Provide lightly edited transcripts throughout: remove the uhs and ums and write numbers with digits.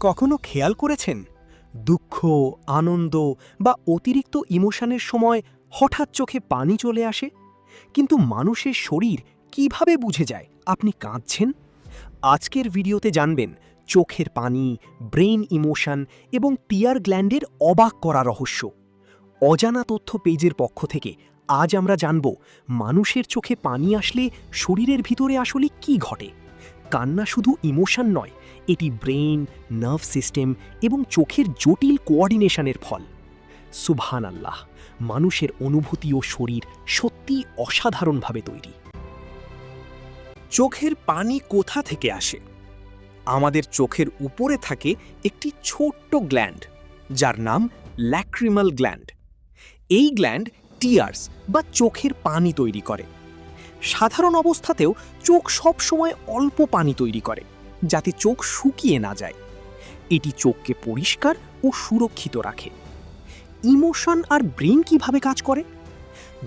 কখনো খেয়াল করেছেন দুঃখ, আনন্দ বা অতিরিক্ত ইমোশনের সময় হঠাৎ চোখে পানি চলে আসে, কিন্তু মানুষের শরীর কিভাবে বুঝে যায় আপনি কাঁদছেন? আজকের ভিডিওতে জানবেন চোখের পানি, ব্রেইন ইমোশন এবং টিয়ার গ্ল্যান্ডের অবাক করা রহস্য। অজানা তথ্য পেজের পক্ষ থেকে আজ আমরা জানব মানুষের চোখে পানি আসলে শরীরের ভিতরে আসলে কি ঘটে। কান্না শুধু ইমোশন নয়, এটি ব্রেইন, নার্ভ সিস্টেম এবং চোখের জটিল কোঅর্ডিনেশনের ফল। সুবহানাল্লাহ, মানুষের অনুভূতি ও শরীর সত্যিই অসাধারণভাবে তৈরি। চোখের পানি কোথা থেকে আসে? আমাদের চোখের উপরে থাকে একটি ছোট্ট গ্ল্যান্ড, যার নাম ল্যাক্রিমাল গ্ল্যান্ড। এই গ্ল্যান্ড টিয়ার্স বা চোখের পানি তৈরি করে। সাধারণ অবস্থাতেও চোখ সব সময় অল্প পানি তৈরি করে, যাতে চোখ শুকিয়ে না যায়। এটি চোখকে পরিষ্কার ও সুরক্ষিত রাখে। ইমোশন আর ব্রেন কিভাবে কাজ করে?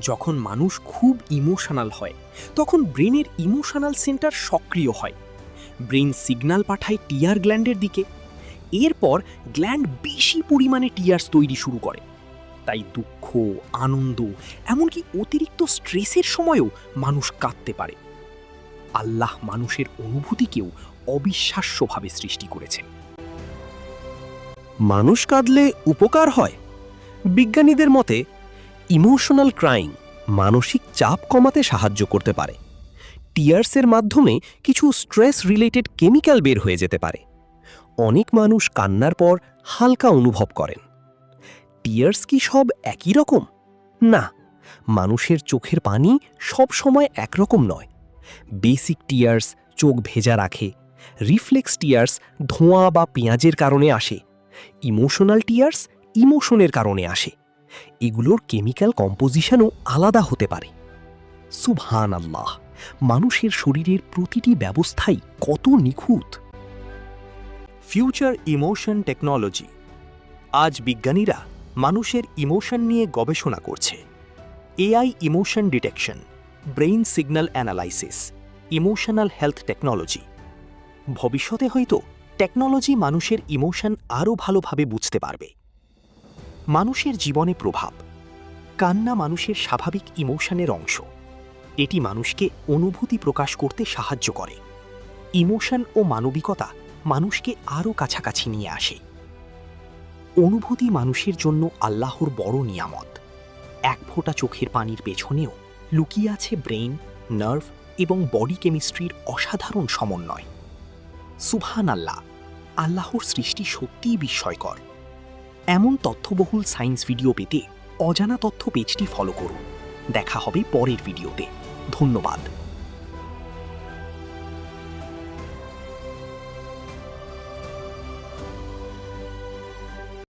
যখন মানুষ খুব ইমোশনাল হয়, তখন ব্রেনের ইমোশনাল সেন্টার সক্রিয় হয়। ব্রেন সিগন্যাল পাঠায় টিয়ার গ্ল্যান্ডের দিকে। এরপর গ্ল্যান্ড বেশি পরিমাণে টিয়ার্স তৈরি শুরু করে। তাই দুঃখ, আনন্দ, এমনকি অতিরিক্ত স্ট্রেসের সময়ও মানুষ কাঁদতে পারে। আল্লাহ মানুষের অনুভূতিকেও অবিশ্বাস্যভাবে সৃষ্টি করেছেন। মানুষ কাঁদলে উপকার হয়? বিজ্ঞানীদের মতে ইমোশনাল ক্রাইং মানসিক চাপ কমাতে সাহায্য করতে পারে। টিয়ার্সের মাধ্যমে কিছু স্ট্রেস রিলেটেড কেমিক্যাল বের হয়ে যেতে পারে। অনেক মানুষ কান্নার পর হালকা অনুভব করেন। টিয়ার্স কি সব একই রকম? না, মানুষের চোখের পানি সব সময় একরকম নয়। বেসিক টিয়ার্স চোখ ভেজা রাখে, রিফ্লেক্স টিয়ার্স ধোঁয়া বা পেঁয়াজের কারণে আসে, ইমোশনাল টিয়ার্স ইমোশনের কারণে আসে। এগুলোর কেমিক্যাল কম্পোজিশনও আলাদা হতে পারে। সুবহানাল্লাহ, মানুষের শরীরের প্রতিটি ব্যবস্থাই কত নিখুঁত। Future emotion technology. আজ বিজ্ঞানীরা মানুষের ইমোশন নিয়ে গবেষণা করছে। AI emotion detection, brain signal analysis, emotional health technology. ভবিষ্যতে হয়তো টেকনোলজি মানুষের ইমোশন আরও ভালোভাবে বুঝতে পারবে। মানুষের জীবনে প্রভাব। কান্না মানুষের স্বাভাবিক ইমোশনের অংশ। এটি মানুষকে অনুভূতি প্রকাশ করতে সাহায্য করে। ইমোশন ও মানবিকতা মানুষকে আরও কাছাকাছি নিয়ে আসে। অনুভূতি মানুষের জন্য আল্লাহর বড় নিয়ামত। এক ফোঁটা চোখের পানির পেছনেও লুকিয়ে আছে ব্রেইন, নার্ভ এবং বডি কেমিস্ট্রির অসাধারণ সমন্বয়। সুবহানাল্লাহ, আল্লাহর সৃষ্টি সত্যিই বিস্ময়কর। এমন তথ্যবহুল সায়েন্স ভিডিও পেতে অজানা তথ্য পেজটি ফলো করুন। দেখা হবে পরের ভিডিওতে। ধন্যবাদ।